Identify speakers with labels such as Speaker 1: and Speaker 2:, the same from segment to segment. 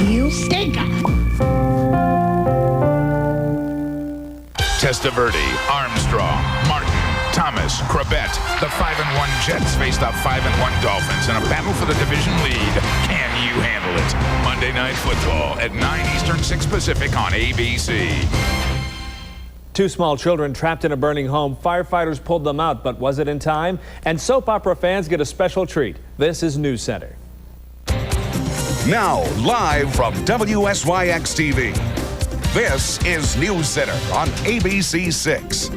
Speaker 1: You stinker.
Speaker 2: Testaverde, Armstrong, Martin, Thomas, Crabette. The 5-1 Jets faced the 5-1 Dolphins in a battle for the division lead. Can you handle it? Monday Night Football at 9 Eastern, 6 Pacific on ABC.
Speaker 3: 2 small children trapped in a burning home. Firefighters pulled them out, but was it in time? And soap opera fans get a special treat. This is NewsCenter.
Speaker 4: Now, live from WSYX TV, this is NewsCenter on ABC6.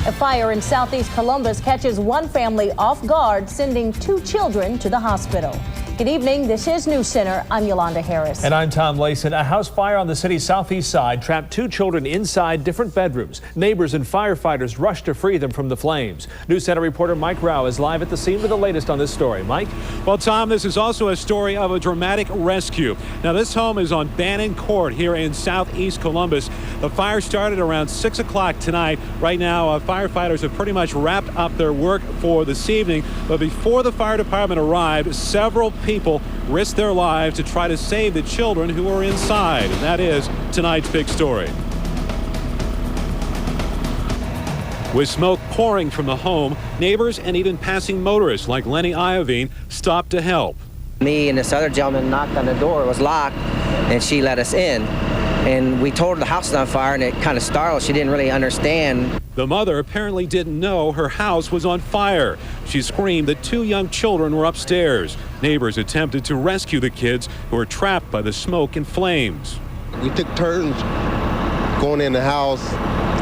Speaker 5: A fire in southeast Columbus catches one family off guard, sending 2 children to the hospital. Good evening. This is NewsCenter. I'm Yolanda Harris.
Speaker 3: And I'm Tom Layson. A house fire on the city's southeast side trapped 2 children inside different bedrooms. Neighbors and firefighters rushed to free them from the flames. NewsCenter reporter Mike Rao is live at the scene with the latest on this story. Mike?
Speaker 6: Well, Tom, this is also a story of a dramatic rescue. Now, this home is on Bannon Court here in southeast Columbus. The fire started around 6 o'clock tonight. Right now, firefighters have pretty much wrapped up their work for this evening. But before the fire department arrived, several people risked their lives to try to save the children who were inside. And that is tonight's big story. With smoke pouring from the home, neighbors and even passing motorists like Lenny Iovine stopped to help.
Speaker 7: Me and this other gentleman knocked on the door. It was locked, and she let us in. And we told her the house was on fire, and it kind of startled. She didn't really understand.
Speaker 6: The mother apparently didn't know her house was on fire. She screamed that 2 young children were upstairs. Neighbors attempted to rescue the kids who were trapped by the smoke and flames.
Speaker 8: We took turns going in the house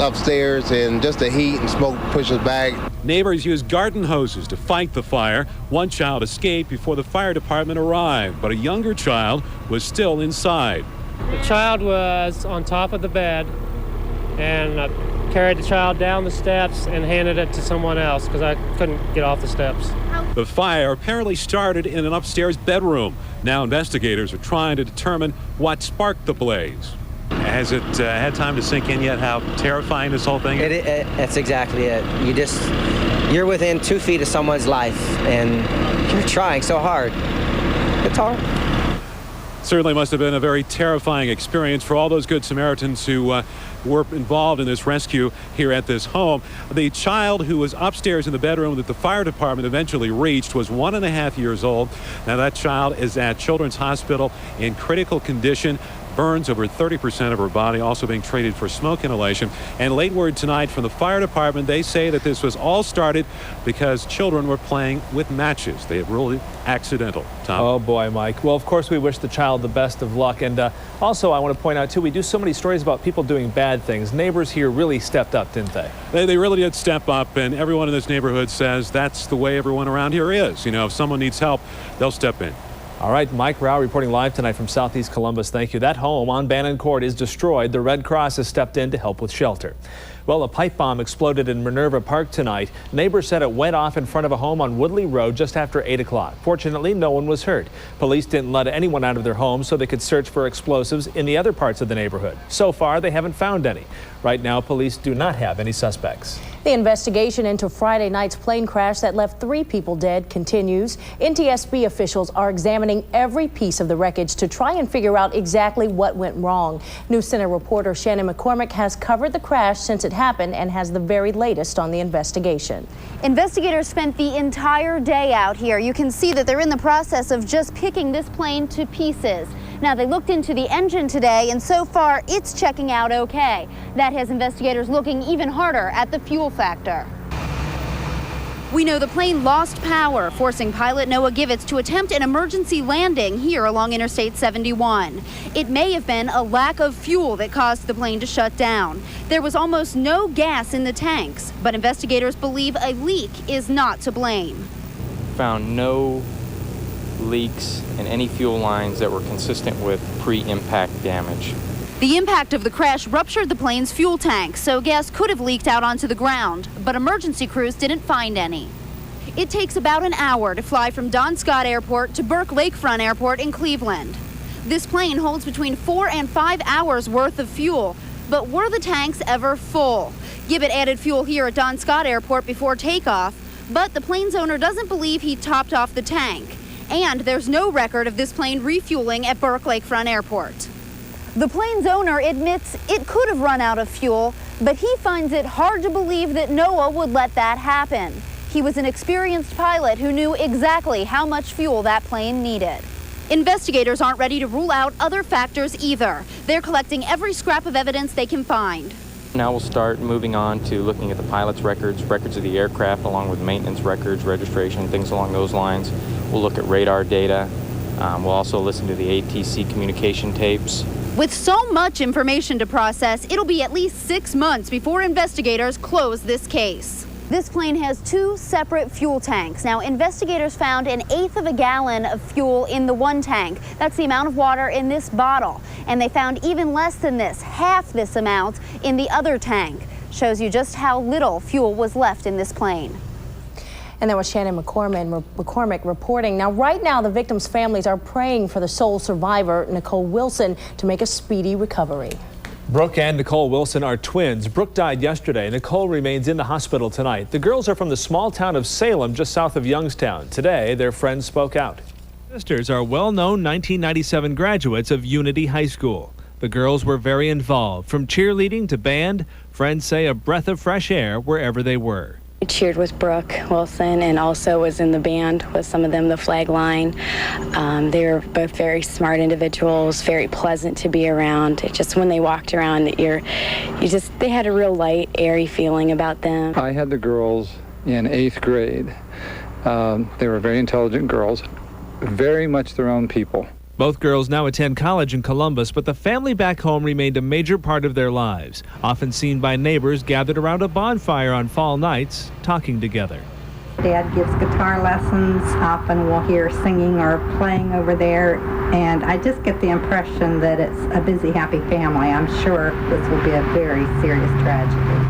Speaker 8: upstairs, and just the heat and smoke pushed us back.
Speaker 6: Neighbors used garden hoses to fight the fire. One child escaped before the fire department arrived, but a younger child was still inside.
Speaker 9: The child was on top of the bed, and I carried the child down the steps and handed it to someone else because I couldn't get off the steps.
Speaker 6: The fire apparently started in an upstairs bedroom. Now investigators are trying to determine what sparked the blaze. Has it had time to sink in yet how terrifying this whole thing is?
Speaker 7: That's exactly it. You're within 2 feet of someone's life, and you're trying so hard. It's hard.
Speaker 6: Certainly must have been a very terrifying experience for all those good Samaritans who were involved in this rescue here at this home. The child who was upstairs in the bedroom that the fire department eventually reached was 1.5 years old. Now that child is at Children's Hospital in critical condition. Burns over 30% of her body, also being treated for smoke inhalation. And late word tonight from the fire department, they say that this was all started because children were playing with matches. They were really accidental. Tom?
Speaker 3: Oh boy, Mike. Well, of course we wish the child the best of luck. And also I want to point out too, we do so many stories about people doing bad things. Neighbors here really stepped up, didn't they?
Speaker 6: They really did step up, and everyone in this neighborhood says that's the way everyone around here is. You know, if someone needs help, they'll step in.
Speaker 3: All right, Mike Rao reporting live tonight from southeast Columbus. Thank you. That home on Bannon Court is destroyed. The Red Cross has stepped in to help with shelter. Well, a pipe bomb exploded in Minerva Park tonight. Neighbors said it went off in front of a home on Woodley Road just after 8 o'clock. Fortunately, no one was hurt. Police didn't let anyone out of their home so they could search for explosives in the other parts of the neighborhood. So far, they haven't found any. Right now, police do not have any suspects.
Speaker 5: The investigation into Friday night's plane crash that left 3 people dead continues. NTSB officials are examining every piece of the wreckage to try and figure out exactly what went wrong. NewsCenter reporter Shannon McCormick has covered the crash since it happened and has the very latest on the investigation.
Speaker 10: Investigators spent the entire day out here. You can see that they're in the process of just picking this plane to pieces. Now, they looked into the engine today, and so far it's checking out okay. That has investigators looking even harder at the fuel factor. We know the plane lost power, forcing pilot Noah Givitz to attempt an emergency landing here along Interstate 71. It may have been a lack of fuel that caused the plane to shut down. There was almost no gas in the tanks, but investigators believe a leak is not to blame.
Speaker 11: Found no leaks in any fuel lines that were consistent with pre-impact damage.
Speaker 10: The impact of the crash ruptured the plane's fuel tank, so gas could have leaked out onto the ground, but emergency crews didn't find any. It takes about an hour to fly from Don Scott Airport to Burke Lakefront Airport in Cleveland. This plane holds between 4 and 5 hours worth of fuel, but were the tanks ever full? Gibbet added fuel here at Don Scott Airport before takeoff, but the plane's owner doesn't believe he topped off the tank. And there's no record of this plane refueling at Burke Lakefront Airport. The plane's owner admits it could have run out of fuel, but he finds it hard to believe that NOAA would let that happen. He was an experienced pilot who knew exactly how much fuel that plane needed. Investigators aren't ready to rule out other factors either. They're collecting every scrap of evidence they can find.
Speaker 11: Now we'll start moving on to looking at the pilot's records of the aircraft, along with maintenance records, registration, things along those lines. We'll look at radar data. We'll also listen to the ATC communication tapes.
Speaker 10: With so much information to process, it'll be at least 6 months before investigators close this case. This plane has 2 separate fuel tanks. Now, investigators found 1/8 of a gallon of fuel in the one tank. That's the amount of water in this bottle. And they found even less than this, half this amount, in the other tank. Shows you just how little fuel was left in this plane.
Speaker 5: And that was Shannon McCormick reporting. Now, right now, the victims' families are praying for the sole survivor, Nicole Wilson, to make a speedy recovery.
Speaker 3: Brooke and Nicole Wilson are twins. Brooke died yesterday. Nicole remains in the hospital tonight. The girls are from the small town of Salem, just south of Youngstown. Today, their friends spoke out. Sisters are well-known 1997 graduates of Unity High School. The girls were very involved, from cheerleading to band. Friends say a breath of fresh air wherever they were.
Speaker 1: I cheered with Brooke Wilson and also was in the band with some of them, the flag line. They were both very smart individuals, very pleasant to be around. It just when they walked around, they had a real light, airy feeling about them.
Speaker 12: I had the girls in 8th grade. They were very intelligent girls, very much their own people.
Speaker 3: Both girls now attend college in Columbus, but the family back home remained a major part of their lives, often seen by neighbors gathered around a bonfire on fall nights, talking together.
Speaker 13: Dad gives guitar lessons. Often we'll hear singing or playing over there, and I just get the impression that it's a busy, happy family. I'm sure this will be a very serious tragedy.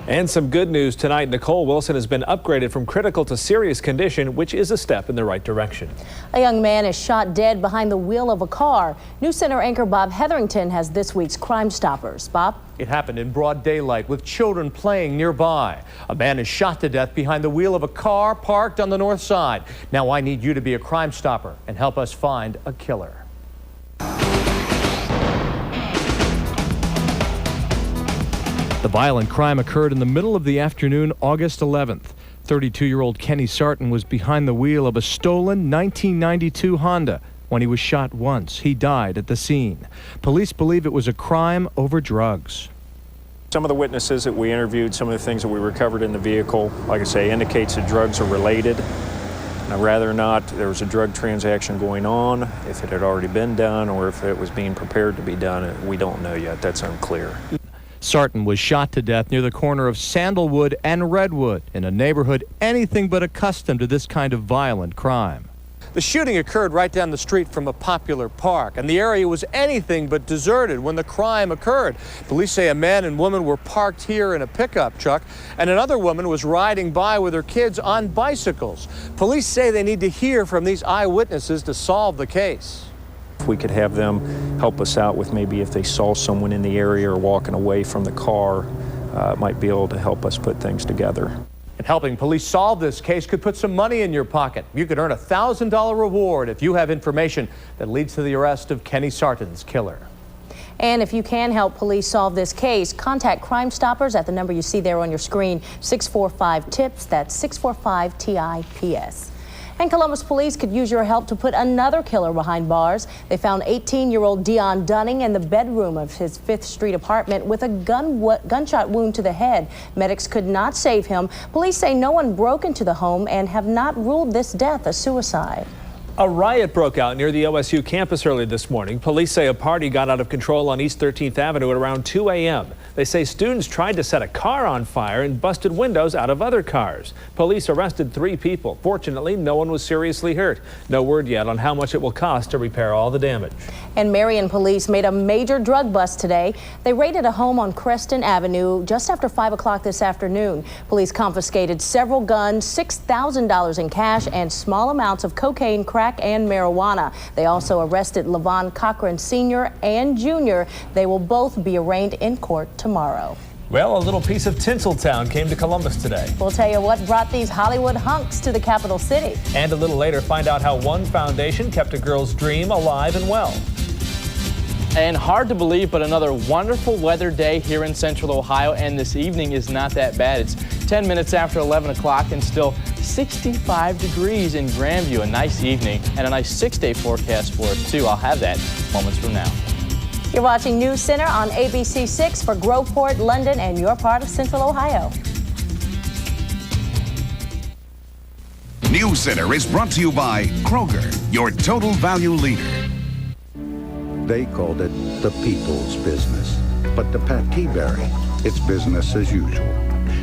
Speaker 3: And some good news tonight. Nicole Wilson has been upgraded from critical to serious condition, which is a step in the right direction.
Speaker 5: A young man is shot dead behind the wheel of a car. NewsCenter anchor Bob Hetherington has this week's Crime Stoppers. Bob?
Speaker 14: It happened in broad daylight with children playing nearby. A man is shot to death behind the wheel of a car parked on the north side. Now I need you to be a Crime Stopper and help us find a killer.
Speaker 15: The violent crime occurred in the middle of the afternoon, August 11th. 32-year-old Kenny Sarton was behind the wheel of a stolen 1992 Honda. When he was shot once, he died at the scene. Police believe it was a crime over drugs.
Speaker 16: Some of the witnesses that we interviewed, some of the things that we recovered in the vehicle, like I say, indicates that drugs are related. Now, whether or not there was a drug transaction going on, if it had already been done, or if it was being prepared to be done, we don't know yet. That's unclear.
Speaker 15: Sarton was shot to death near the corner of Sandalwood and Redwood in a neighborhood anything but accustomed to this kind of violent crime.
Speaker 14: The shooting occurred right down the street from a popular park, and the area was anything but deserted when the crime occurred. Police say a man and woman were parked here in a pickup truck, and another woman was riding by with her kids on bicycles. Police say they need to hear from these eyewitnesses to solve the case.
Speaker 16: If we could have them help us out with maybe if they saw someone in the area or walking away from the car, might be able to help us put things together.
Speaker 14: And helping police solve this case could put some money in your pocket. You could earn a $1,000 reward if you have information that leads to the arrest of Kenny Sarton's killer.
Speaker 5: And if you can help police solve this case, contact Crime Stoppers at the number you see there on your screen, 645-TIPS. That's 645-TIPS. And Columbus police could use your help to put another killer behind bars. They found 18-year-old Dion Dunning in the bedroom of his 5th Street apartment with a gunshot wound to the head. Medics could not save him. Police say no one broke into the home and have not ruled this death a suicide.
Speaker 3: A riot broke out near the OSU campus early this morning. Police say a party got out of control on East 13th Avenue at around 2 a.m. They say students tried to set a car on fire and busted windows out of other cars. Police arrested 3 people. Fortunately, no one was seriously hurt. No word yet on how much it will cost to repair all the damage.
Speaker 5: And Marion police made a major drug bust today. They raided a home on Creston Avenue just after 5 o'clock this afternoon. Police confiscated several guns, $6,000 in cash, and small amounts of cocaine, crack, and marijuana. They also arrested Levon Cochran Sr. and Jr. They will both be arraigned in court tomorrow.
Speaker 3: Well, a little piece of Tinseltown came to Columbus today.
Speaker 5: We'll tell you what brought these Hollywood hunks to the capital city.
Speaker 3: And a little later, find out how one foundation kept a girl's dream alive and well.
Speaker 17: And hard to believe, but another wonderful weather day here in Central Ohio, and this evening is not that bad. It's 10 minutes after 11 o'clock and still 65 degrees in Grandview. A nice evening and a nice 6-day forecast for it, too. I'll have that moments from now.
Speaker 5: You're watching NewsCenter on ABC6 for Groveport, London, and your part of Central Ohio.
Speaker 4: NewsCenter is brought to you by Kroger, your total value leader.
Speaker 18: They called it the people's business. But to Pat Teaberry, it's business as usual.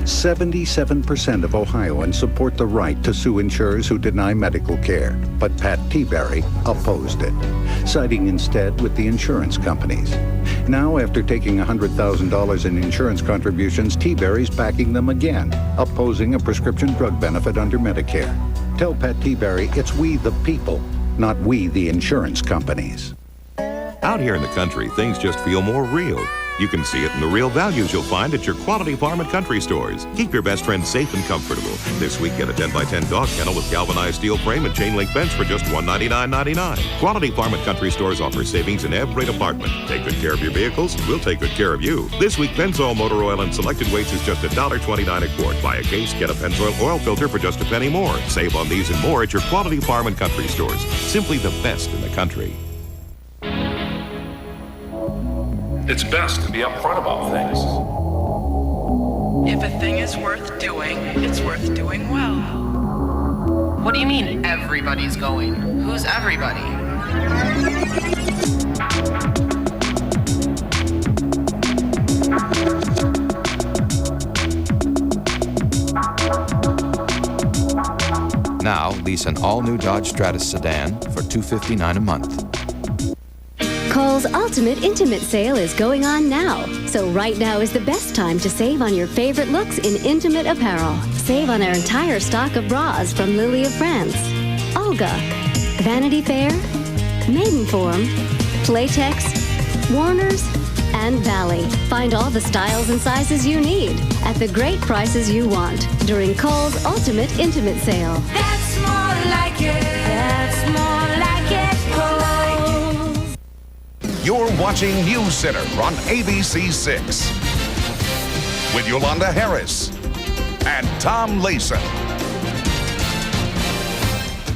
Speaker 18: 77% of Ohioans support the right to sue insurers who deny medical care. But Pat Teaberry opposed it, siding instead with the insurance companies. Now, after taking $100,000 in insurance contributions, Teaberry's backing them again, opposing a prescription drug benefit under Medicare. Tell Pat Teaberry it's we the people, not we the insurance companies.
Speaker 19: Out here in the country, things just feel more real. You can see it in the real values you'll find at your Quality Farm and Country stores. Keep your best friend safe and comfortable. This week, get a 10x10 dog kennel with galvanized steel frame and chain link fence for just $199.99. Quality Farm and Country stores offer savings in every department. Take good care of your vehicles, we'll take good care of you. This week, Pennzoil motor oil and selected weights is just $1.29 a quart. Buy a case, get a Pennzoil oil filter for just a penny more. Save on these and more at your Quality Farm and Country stores. Simply the best in the country.
Speaker 2: It's best to be upfront about things.
Speaker 20: If a thing is worth doing, it's worth doing well.
Speaker 21: What do you mean everybody's going? Who's everybody?
Speaker 22: Now lease an all-new Dodge Stratus sedan for $259 a month.
Speaker 23: Kohl's Ultimate Intimate Sale is going on now. So right now is the best time to save on your favorite looks in intimate apparel. Save on their entire stock of bras from Lily of France, Olga, Vanity Fair, Maidenform, Playtex, Warner's, and Valley. Find all the styles and sizes you need at the great prices you want during Kohl's Ultimate Intimate Sale.
Speaker 24: That's more like it. That's more like it. Kohl's.
Speaker 4: You're watching NewsCenter on ABC6 with Yolanda Harris and Tom Layson.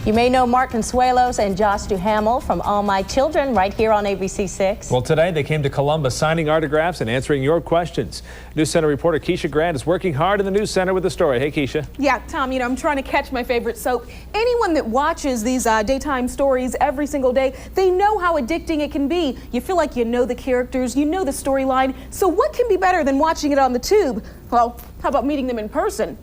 Speaker 5: You may know Mark Consuelos and Josh Duhamel from All My Children right here on ABC6.
Speaker 3: Well, today they came to Columbus signing autographs and answering your questions. NewsCenter reporter Keisha Grant is working hard in the NewsCenter with the story. Hey, Keisha.
Speaker 25: Yeah, Tom, I'm trying to catch my favorite soap. Anyone that watches these daytime stories every single day, they know how addicting it can be. You feel like you know the characters, you know the storyline. So what can be better than watching it on the tube? Well, how about meeting them in person?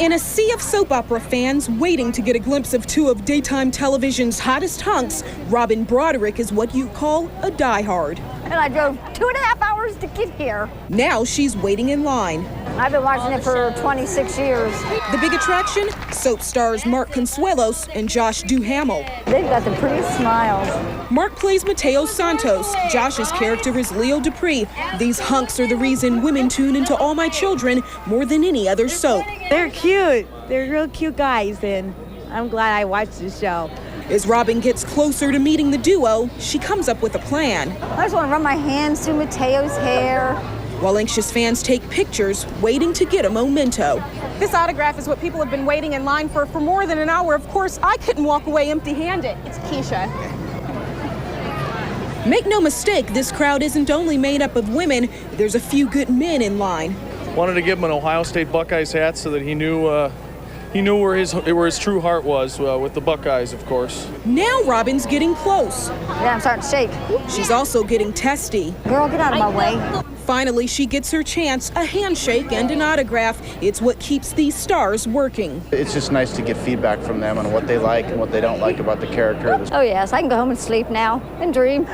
Speaker 25: In a sea of soap opera fans waiting to get a glimpse of two of daytime television's hottest hunks, Robin Broderick is what you call a diehard.
Speaker 26: And I drove 2.5 hours to get here.
Speaker 25: Now she's waiting in line.
Speaker 26: I've been watching it for 26 years.
Speaker 25: The big attraction? Soap stars Mark Consuelos and Josh Duhamel.
Speaker 26: They've got the prettiest smiles.
Speaker 25: Mark plays Mateo Santos. Josh's character is Leo Dupree. These hunks are the reason women tune into All My Children more than any other soap.
Speaker 27: They're cute. They're real cute guys, and I'm glad I watched the show.
Speaker 25: As Robin gets closer to meeting the duo, she comes up with a plan.
Speaker 26: I just want to run my hands through Mateo's hair.
Speaker 25: While anxious fans take pictures, waiting to get a memento. This autograph is what people have been waiting in line for more than an hour. Of course, I couldn't walk away empty-handed. It's Keisha. Make no mistake, this crowd isn't only made up of women. There's a few good men in line.
Speaker 28: Wanted to give him an Ohio State Buckeyes hat so that he knew where his true heart was with the Buckeyes, of course.
Speaker 25: Now Robin's getting close.
Speaker 26: Yeah, I'm starting to shake.
Speaker 25: She's also getting testy.
Speaker 26: Girl, get out of my way.
Speaker 25: Finally, she gets her chance, a handshake and an autograph. It's what keeps these stars working.
Speaker 29: It's just nice to get feedback from them on what they like and what they don't like about the character.
Speaker 26: Oh yes, I can go home and sleep now and dream.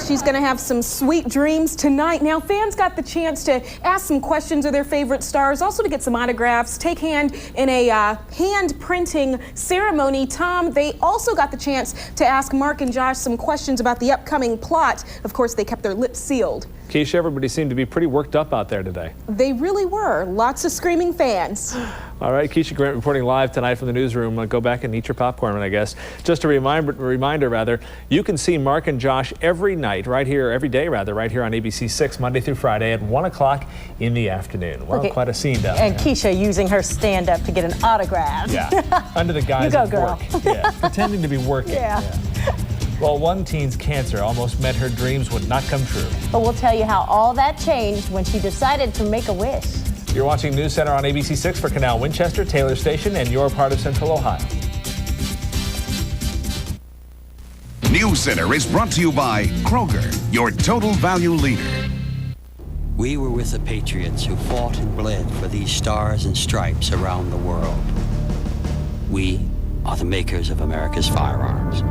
Speaker 25: She's going to have some sweet dreams tonight. Now, fans got the chance to ask some questions of their favorite stars, also to get some autographs, take hand in a hand printing ceremony. Tom, they also got the chance to ask Mark and Josh some questions about the upcoming plot. Of course, they kept their lips sealed.
Speaker 3: Keisha, everybody seemed to be pretty worked up out there today.
Speaker 25: They really were. Lots of screaming fans.
Speaker 3: All right, Keisha Grant reporting live tonight from the newsroom. Go back and eat your popcorn, I guess. Just a reminder, you can see Mark and Josh every day, right here on ABC6, Monday through Friday at 1 o'clock in the afternoon. Well, quite a scene down there.
Speaker 5: And Keisha using her stand-up to get an autograph.
Speaker 3: Yeah, under the guise of
Speaker 5: girl.
Speaker 3: work. Yeah, pretending to be working.
Speaker 5: Yeah.
Speaker 3: Well, one teen's cancer almost meant her dreams would not come true.
Speaker 5: But we'll tell you how all that changed when she decided to make a wish.
Speaker 3: You're watching NewsCenter on ABC6 for Canal Winchester, Taylor Station, and your part of Central Ohio.
Speaker 4: NewsCenter is brought to you by Kroger, your total value leader.
Speaker 1: We were with the patriots who fought and bled for these stars and stripes around the world. We are the makers of America's firearms.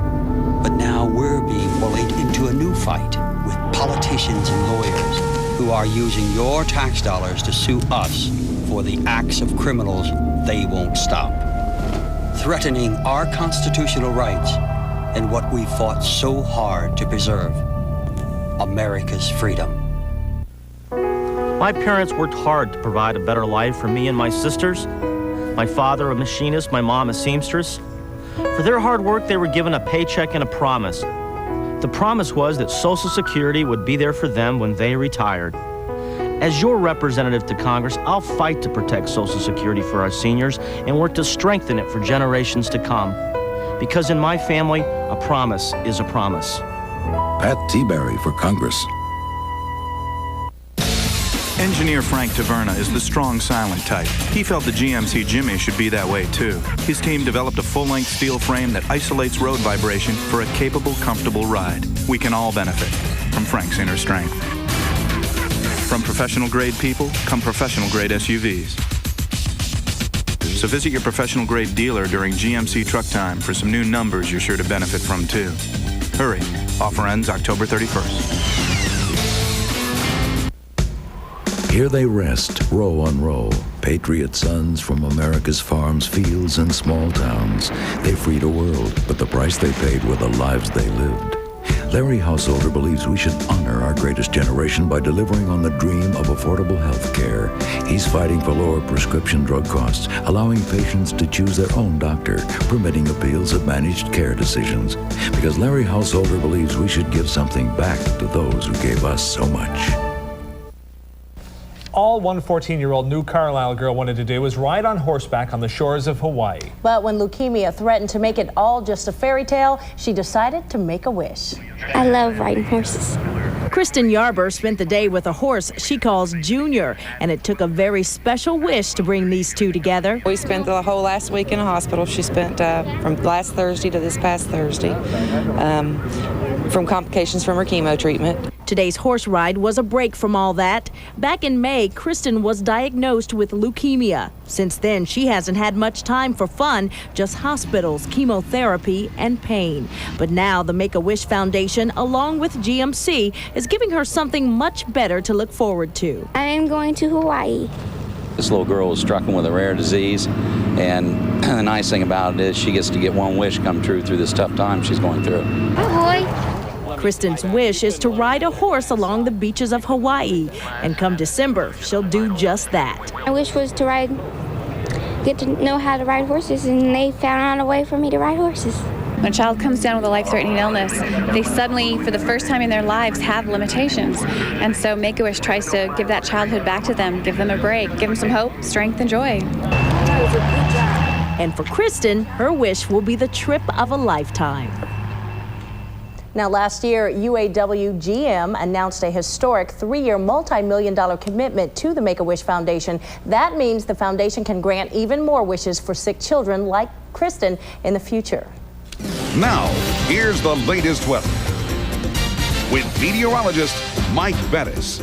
Speaker 1: But now we're being bullied into a new fight with politicians and lawyers who are using your tax dollars to sue us for the acts of criminals they won't stop, threatening our constitutional rights and what we fought so hard to preserve, America's freedom.
Speaker 6: My parents worked hard to provide a better life for me and my sisters. My father, a machinist, my mom, a seamstress. For their hard work, they were given a paycheck and a promise. The promise was that Social Security would be there for them when they retired. As your representative to Congress, I'll fight to protect Social Security for our seniors and work to strengthen it for generations to come. Because in my family, a promise is a promise.
Speaker 7: Pat Tiberi for Congress.
Speaker 8: Engineer Frank Taverna is the strong, silent type. He felt the GMC Jimmy should be that way, too. His team developed a full-length steel frame that isolates road vibration for a capable, comfortable ride. We can all benefit from Frank's inner strength. From professional-grade people come professional-grade SUVs. So visit your professional-grade dealer during GMC truck time for some new numbers you're sure to benefit from, too. Hurry. Offer ends October 31st.
Speaker 7: Here they rest, row on row, patriot sons from America's farms, fields, and small towns. They freed a world, but the price they paid were the lives they lived. Larry Householder believes we should honor our greatest generation by delivering on the dream of affordable health care. He's fighting for lower prescription drug costs, allowing patients to choose their own doctor, permitting appeals of managed care decisions. Because Larry Householder believes we should give something back to those who gave us so much.
Speaker 3: All one 14-year-old New Carlisle girl wanted to do was ride on horseback on the shores of Hawaii.
Speaker 5: But when leukemia threatened to make it all just a fairy tale, she decided to make a wish.
Speaker 9: I love riding horses.
Speaker 5: Kristen Yarber spent the day with a horse she calls Junior, and it took a very special wish to bring these two together.
Speaker 10: We spent the whole last week in a hospital. She spent from last Thursday to this past Thursday from complications from her chemo treatment.
Speaker 5: Today's horse ride was a break from all that. Back in May, Kristen was diagnosed with leukemia. Since then, she hasn't had much time for fun, just hospitals, chemotherapy, and pain. But now the Make-A-Wish Foundation, along with GMC, is giving her something much better to look forward to.
Speaker 9: I am going to Hawaii.
Speaker 11: This little girl was stricken with a rare disease, and the nice thing about it is she gets to get one wish come true through this tough time she's going through.
Speaker 9: Ahoy!
Speaker 5: Kristen's wish is to ride a horse along the beaches of Hawaii, and come December, she'll do just that.
Speaker 9: My wish was to get to know how to ride horses, and they found a way for me to ride horses.
Speaker 12: When a child comes down with a life-threatening illness, they suddenly, for the first time in their lives, have limitations. And so Make-A-Wish tries to give that childhood back to them, give them a break, give them some hope, strength, and joy.
Speaker 5: And for Kristen, her wish will be the trip of a lifetime. Now, last year, UAW-GM announced a historic 3-year multi-million-dollar commitment to the Make-A-Wish Foundation. That means the foundation can grant even more wishes for sick children like Kristen in the future.
Speaker 4: Now, here's the latest weather with meteorologist Mike Bettis.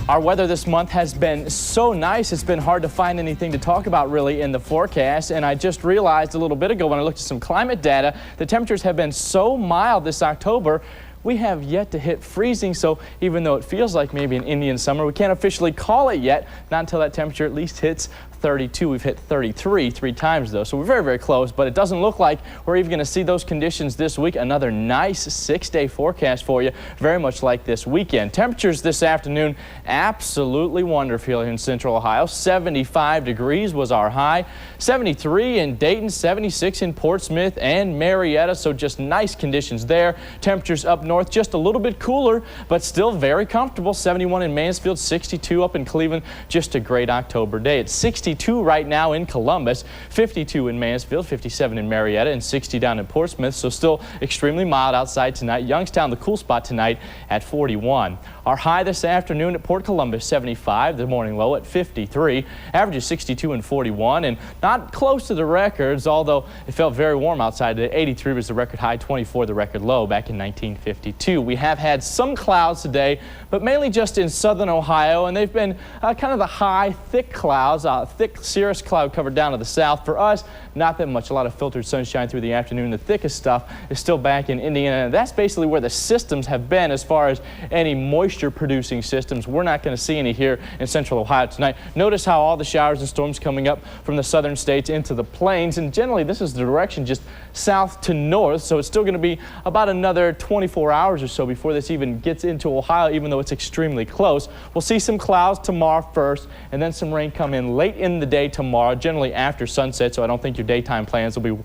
Speaker 17: Our weather this month has been so nice, it's been hard to find anything to talk about really in the forecast. And I just realized a little bit ago when I looked at some climate data, the temperatures have been so mild this October, we have yet to hit freezing. So even though it feels like maybe an Indian summer, we can't officially call it yet, not until that temperature at least hits 32. We've hit 33 3 times, though, so we're very, very close, but it doesn't look like we're even going to see those conditions this week. Another nice 6-day forecast for you, very much like this weekend. Temperatures this afternoon, absolutely wonderful in Central Ohio. 75 degrees was our high, 73 in Dayton, 76 in Portsmouth and Marietta, so just nice conditions there. Temperatures up north just a little bit cooler, but still very comfortable. 71 in Mansfield, 62 up in Cleveland. Just a great October day. It's 62 right now in Columbus, 52 in Mansfield, 57 in Marietta, and 60 down in Portsmouth, so still extremely mild outside tonight. Youngstown, the cool spot tonight at 41. Our high this afternoon at Port Columbus, 75. The morning low at 53. Average is 62 and 41, and not close to the records, although it felt very warm outside. 83 was the record high, 24 the record low back in 1952. We have had some clouds today, but mainly just in southern Ohio, and they've been kind of the high, thick clouds, thick cirrus cloud cover down to the south. For us, not that much. A lot of filtered sunshine through the afternoon. The thickest stuff is still back in Indiana, and that's basically where the systems have been as far as any moisture-producing systems. We're not going to see any here in central Ohio tonight. Notice how all the showers and storms coming up from the southern states into the plains, and generally this is the direction just south to north, so it's still going to be about another 24 hours or so before this even gets into Ohio, even though it's extremely close. We'll see some clouds tomorrow first, and then some rain come in late in the day tomorrow, generally after sunset, so I don't think your daytime plans will be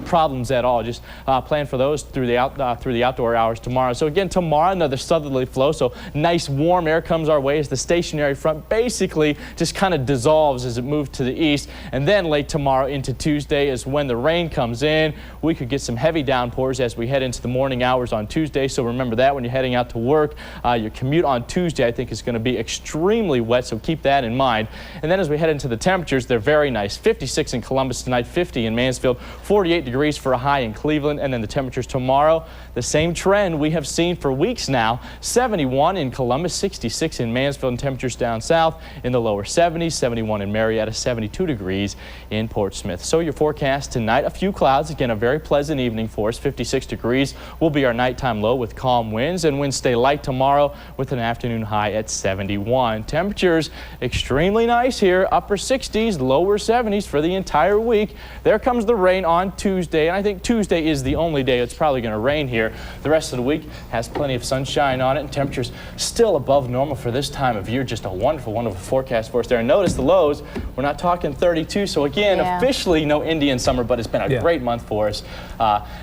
Speaker 17: problems at all. Just plan for those through the outdoor hours tomorrow. So again, tomorrow, another southerly flow, so nice warm air comes our way as the stationary front basically just kind of dissolves as it moves to the east, and then late tomorrow into Tuesday is when the rain comes in. We could get some heavy downpours as we head into the morning hours on Tuesday, so remember that when you're heading out to work. Your commute on Tuesday, I think, is going to be extremely wet, so keep that in mind. And then as we head into the temperatures, they're very nice. 56 in Columbus tonight, 50 in Mansfield, 48 degrees for a high in Cleveland, and then the temperatures tomorrow, the same trend we have seen for weeks now. 71 in Columbus, 66 in Mansfield, and temperatures down south in the lower 70s, 71 in Marietta, 72 degrees in Portsmouth. So your forecast tonight, a few clouds, again, a very pleasant evening for us. 56 degrees will be our nighttime low with calm winds, and winds stay light tomorrow with an afternoon high at 71. Temperatures extremely nice here, upper 60s, lower 70s for the entire week. There comes the rain on Tuesday, and I think Tuesday is the only day it's probably going to rain here. The rest of the week has plenty of sunshine on it, and temperatures still above normal for this time of year. Just a wonderful, wonderful forecast for us there. And notice the lows, we're not talking 32, so again, officially no Indian summer, but it's been a great month for us.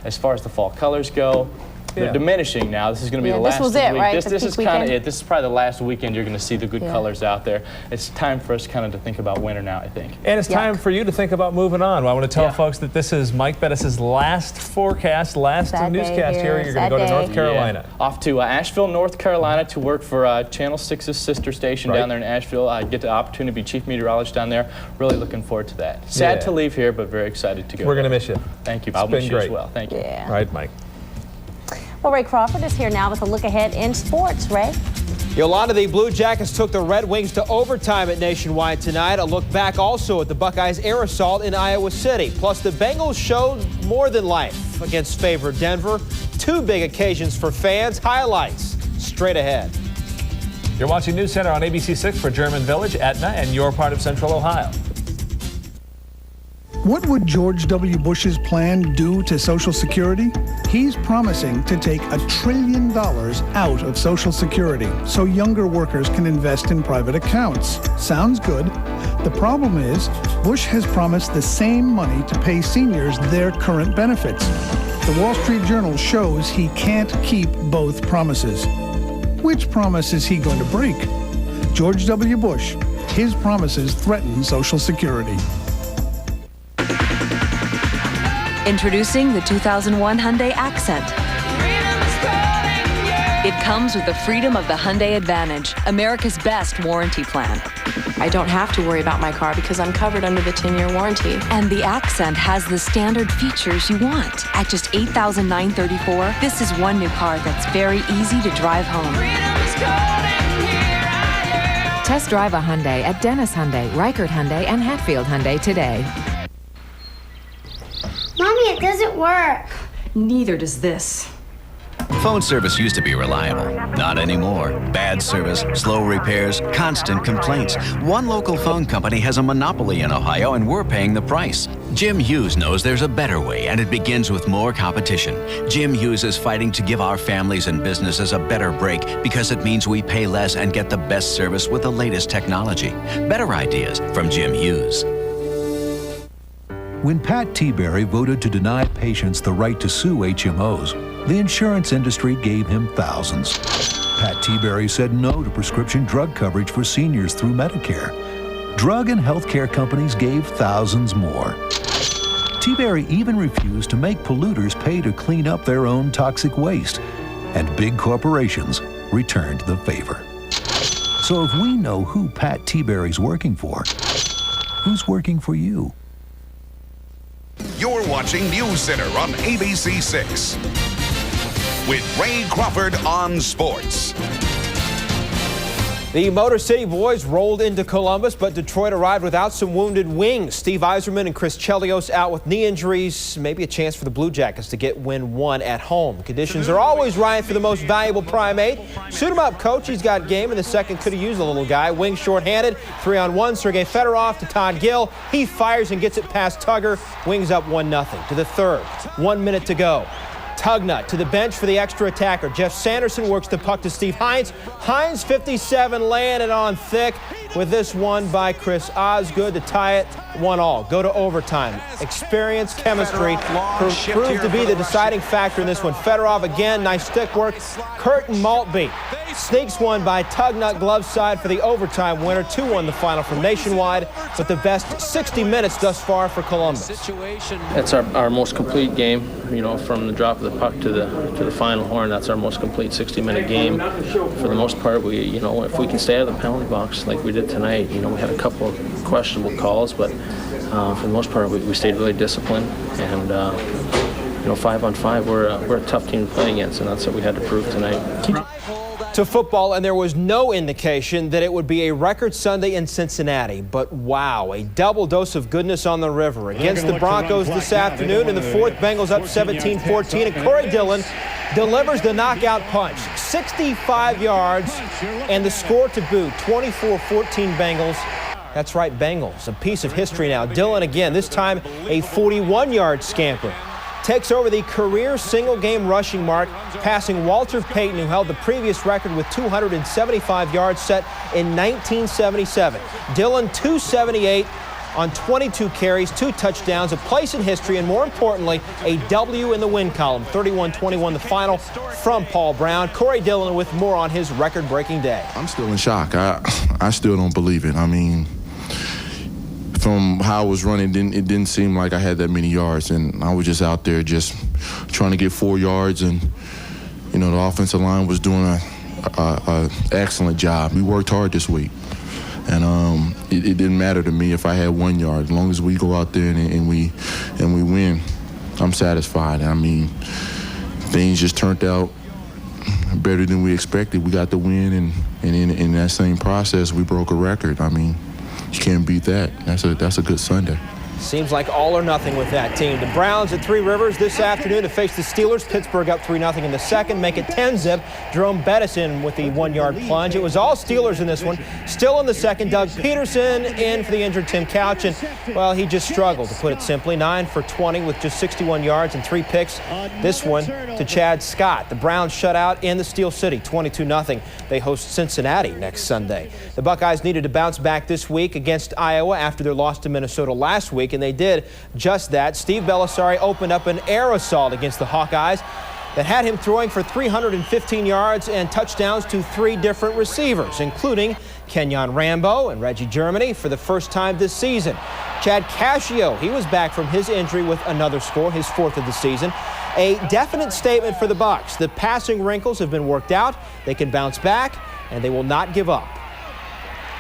Speaker 17: As far as the fall colors go, they're diminishing now. This is going to be the last week.
Speaker 5: Right?
Speaker 17: This is kind of it. This is probably the last weekend you're going to see the good colors out there. It's time for us kind of to think about winter now, I think.
Speaker 3: And it's time for you to think about moving on. Well, I want to tell folks that this is Mike Bettis' last forecast, last newscast here. You're going to go to North Carolina.
Speaker 17: Off to Asheville, North Carolina to work for Channel 6's sister station down there in Asheville. I get the opportunity to be chief meteorologist down there. Really looking forward to that. Sad to leave here, but very excited to go.
Speaker 3: We're going to miss you.
Speaker 17: Thank you. I'll miss you as well. Thank you.
Speaker 3: All right, Mike.
Speaker 5: Well, Ray Crawford is here now with a look ahead in sports. Ray?
Speaker 2: Yolanda, the Blue Jackets took the Red Wings to overtime at Nationwide tonight. A look back also at the Buckeyes' air assault in Iowa City. Plus, the Bengals showed more than life against favored Denver. Two big occasions for fans. Highlights straight ahead.
Speaker 3: You're watching NewsCenter on ABC6 for German Village, Etna, and your part of Central Ohio.
Speaker 13: What would George W. Bush's plan do to Social Security? He's promising to take $1 trillion out of Social Security so younger workers can invest in private accounts. Sounds good. The problem is, Bush has promised the same money to pay seniors their current benefits. The Wall Street Journal shows he can't keep both promises. Which promise is he going to break? George W. Bush. His promises threaten Social Security.
Speaker 14: Introducing the 2001 Hyundai Accent. It comes with the freedom of the Hyundai Advantage, America's best warranty plan.
Speaker 15: I don't have to worry about my car because I'm covered under the 10-year warranty.
Speaker 14: And the Accent has the standard features you want. At just $8,934, this is one new car that's very easy to drive home.
Speaker 16: Test drive a Hyundai at Dennis Hyundai, Reichert Hyundai, and Hatfield Hyundai today.
Speaker 9: Mommy, it doesn't work.
Speaker 15: Neither does this.
Speaker 18: Phone service used to be reliable. Not anymore. Bad service, slow repairs, constant complaints. One local phone company has a monopoly in Ohio, and we're paying the price. Jim Hughes knows there's a better way, and it begins with more competition. Jim Hughes is fighting to give our families and businesses a better break because it means we pay less and get the best service with the latest technology. Better ideas from Jim Hughes.
Speaker 19: When Pat Tiberi voted to deny patients the right to sue HMOs, the insurance industry gave him thousands. Pat Tiberi said no to prescription drug coverage for seniors through Medicare. Drug and healthcare companies gave thousands more. Tiberi even refused to make polluters pay to clean up their own toxic waste, and big corporations returned the favor. So if we know who Pat Tiberi's working for, who's working for you?
Speaker 4: You're watching NewsCenter on ABC 6 with Ray Crawford on sports.
Speaker 2: The Motor City boys rolled into Columbus, but Detroit arrived without some wounded wings. Steve Yzerman and Chris Chelios out with knee injuries. Maybe a chance for the Blue Jackets to get win one at home. Conditions are always right for the most valuable primate. Suit him up, coach. He's got game in the second. Could have used a little guy. Wings shorthanded. 3-on-1. Sergei Fedorov to Todd Gill. He fires and gets it past Tugger. Wings up 1-0 to the third. 1 minute to go. Tugnut to the bench for the extra attacker. Jeff Sanderson works the puck to Steve Hines. Hines, 57, laying it on thick with this one by Chris Osgood to tie it 1-1. Go to overtime. Experience, chemistry proved to be the deciding factor in this one. Fedorov again, nice stick work. Curtin Maltby sneaks one by Tugnut, glove side for the overtime winner. 2-1 the final from Nationwide, but the best 60 minutes thus far for Columbus.
Speaker 20: It's our most complete game, you know, from the drop of the puck to the final horn. That's our most complete 60-minute game. For the most part, we, you know, if we can stay out of the penalty box like we did tonight, you know, we had a couple of questionable calls, but for the most part, we stayed really disciplined. And you know, 5-on-5, we're a tough team to play against, and that's what we had to prove tonight.
Speaker 2: To football, and there was no indication that it would be a record Sunday in Cincinnati. But wow, a double dose of goodness on the river against the Broncos this afternoon. In the fourth, Bengals up 17-14, and Corey Dillon delivers the knockout punch. 65 yards, and the score to boot, 24-14 Bengals. That's right, Bengals, a piece of history now. Dillon again, this time a 41-yard scamper. Takes over the career single-game rushing mark, passing Walter Payton, who held the previous record with 275 yards set in 1977. Dillon, 278 on 22 carries, 2 touchdowns, a place in history, and more importantly, a W in the win column. 31-21 the final from Paul Brown. Corey Dillon with more on his record-breaking day.
Speaker 21: I'm still in shock. I still don't believe it. I mean, from how I was running, it didn't seem like I had that many yards, and I was just out there just trying to get 4 yards, and you know, the offensive line was doing a excellent job. We worked hard this week, and it didn't matter to me if I had 1 yard. As long as we go out there and we win, I'm satisfied. I mean, things just turned out better than we expected. We got the win, and in that same process, we broke a record. I mean, you can't beat that. That's a good Sunday.
Speaker 2: Seems like all or nothing with that team. The Browns at Three Rivers this afternoon to face the Steelers. Pittsburgh up 3-0 in the second, make it 10-zip. Jerome Bettis in with the 1-yard plunge. It was all Steelers in this one. Still in the second, Doug Peterson in for the injured Tim Couch, and, well, he just struggled, to put it simply. 9 for 20 with just 61 yards and 3 picks. This one to Chad Scott. The Browns shut out in the Steel City, 22-0. They host Cincinnati next Sunday. The Buckeyes needed to bounce back this week against Iowa after their loss to Minnesota last week, and they did just that. Steve Bellisari opened up an air assault against the Hawkeyes that had him throwing for 315 yards and touchdowns to 3 different receivers, including Kenyon Rambo and Reggie Germany for the first time this season. Chad Cascio, he was back from his injury with another score, his 4th of the season. A definite statement for the Bucs. The passing wrinkles have been worked out. They can bounce back, and they will not give up.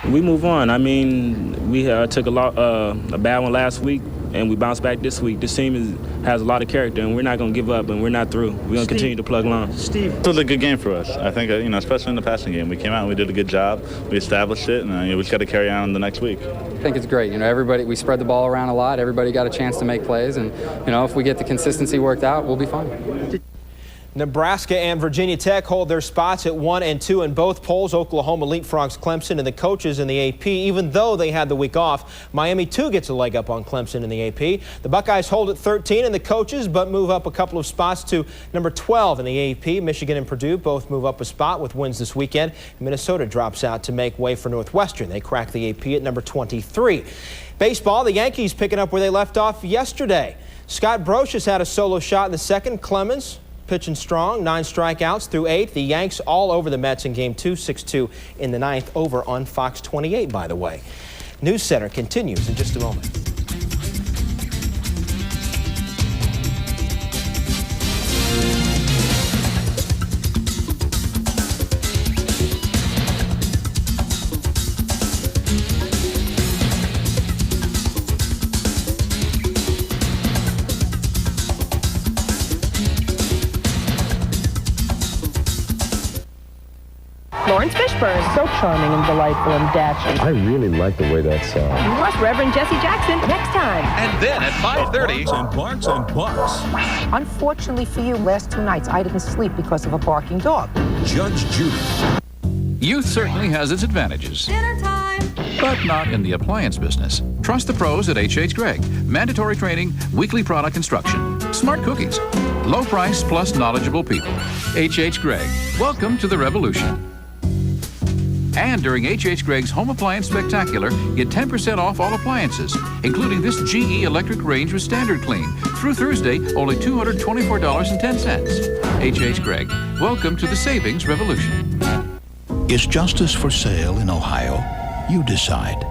Speaker 22: We move on. I mean, we took a bad one last week, and we bounced back this week. This team has a lot of character, and we're not going to give up, and we're not through. We're going to continue to plug along.
Speaker 23: Steve. It was a good game for us. I think, you know, especially in the passing game. We came out and we did a good job. We established it, and we just got to carry on the next week.
Speaker 29: I think it's great. You know, we spread the ball around a lot. Everybody got a chance to make plays, and, you know, if we get the consistency worked out, we'll be fine.
Speaker 2: Nebraska and Virginia Tech hold their spots at 1 and 2 in both polls. Oklahoma leapfrogs Clemson and the coaches in the AP. Even though they had the week off, Miami too gets a leg up on Clemson in the AP. The Buckeyes hold at 13 in the coaches, but move up a couple of spots to number 12 in the AP. Michigan and Purdue both move up a spot with wins this weekend. Minnesota drops out to make way for Northwestern. They crack the AP at number 23. Baseball, the Yankees picking up where they left off yesterday. Scott Brocious had a solo shot in the second. Clemens pitching strong, 9 strikeouts through 8. The Yanks all over the Mets in Game 2, 6-2 in the 9th, over on Fox 28, by the way. News Center continues in just a moment.
Speaker 1: So charming and delightful and dashing.
Speaker 6: I really like the way that sounds.
Speaker 1: Plus Reverend Jesse Jackson next time.
Speaker 7: And then at 5:30.
Speaker 6: Barks and barks.
Speaker 1: Unfortunately for you, last 2 nights I didn't sleep because of a barking dog.
Speaker 6: Judge Judy.
Speaker 8: Youth certainly has its advantages.
Speaker 1: Dinner time.
Speaker 8: But not in the appliance business. Trust the pros at H.H. Gregg. Mandatory training, weekly product instruction, smart cookies, low price plus knowledgeable people. H.H. Gregg. Welcome to the revolution. And during H.H. Gregg's Home Appliance Spectacular, get 10% off all appliances, including this GE electric range with Standard Clean. Through Thursday, only $224.10. H.H. Gregg, welcome to the savings revolution.
Speaker 24: Is justice for sale in Ohio? You decide.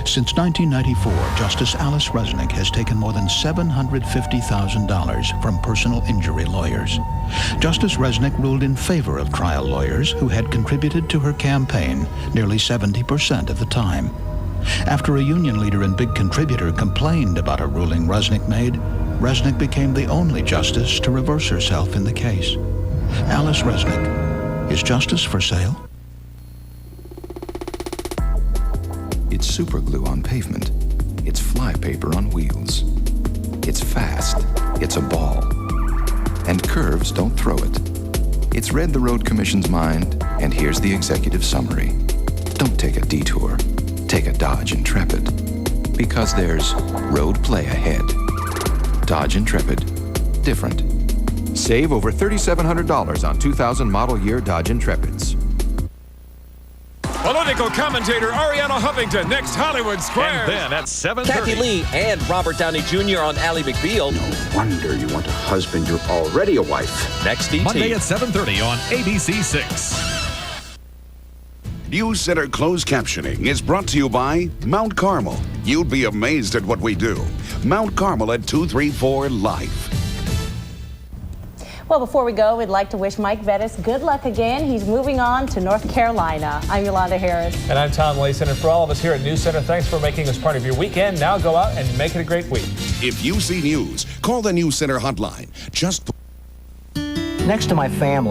Speaker 24: Since 1994, Justice Alice Resnick has taken more than $750,000 from personal injury lawyers. Justice Resnick ruled in favor of trial lawyers who had contributed to her campaign nearly 70% of the time. After a union leader and big contributor complained about a ruling Resnick made, Resnick became the only justice to reverse herself in the case. Alice Resnick, is justice for sale?
Speaker 25: It's superglue on pavement. It's flypaper on wheels. It's fast. It's a ball. And curves don't throw it. It's read the Road Commission's mind, and here's the executive summary. Don't take a detour. Take a Dodge Intrepid. Because there's road play ahead. Dodge Intrepid. Different. Save over $3,700 on 2000 model year Dodge Intrepids.
Speaker 26: Political commentator Ariana Huffington, next Hollywood Squares.
Speaker 7: And then at 7:30.
Speaker 27: Kathy Lee and Robert Downey Jr. on Ally McBeal.
Speaker 28: No wonder you want a husband. You're already a wife.
Speaker 7: Next ET.
Speaker 8: Monday at 7:30 on ABC6.
Speaker 4: NewsCenter Closed Captioning is brought to you by Mount Carmel. You'd be amazed at what we do. Mount Carmel at 234 Life.
Speaker 5: Well, before we go, we'd like to wish Mike Vettis good luck again. He's moving on to North Carolina. I'm Yolanda Harris.
Speaker 3: And I'm Tom Layson. And for all of us here at NewsCenter, thanks for making us part of your weekend. Now go out and make it a great week.
Speaker 4: If you see news, call the NewsCenter hotline. Just
Speaker 30: next to my family.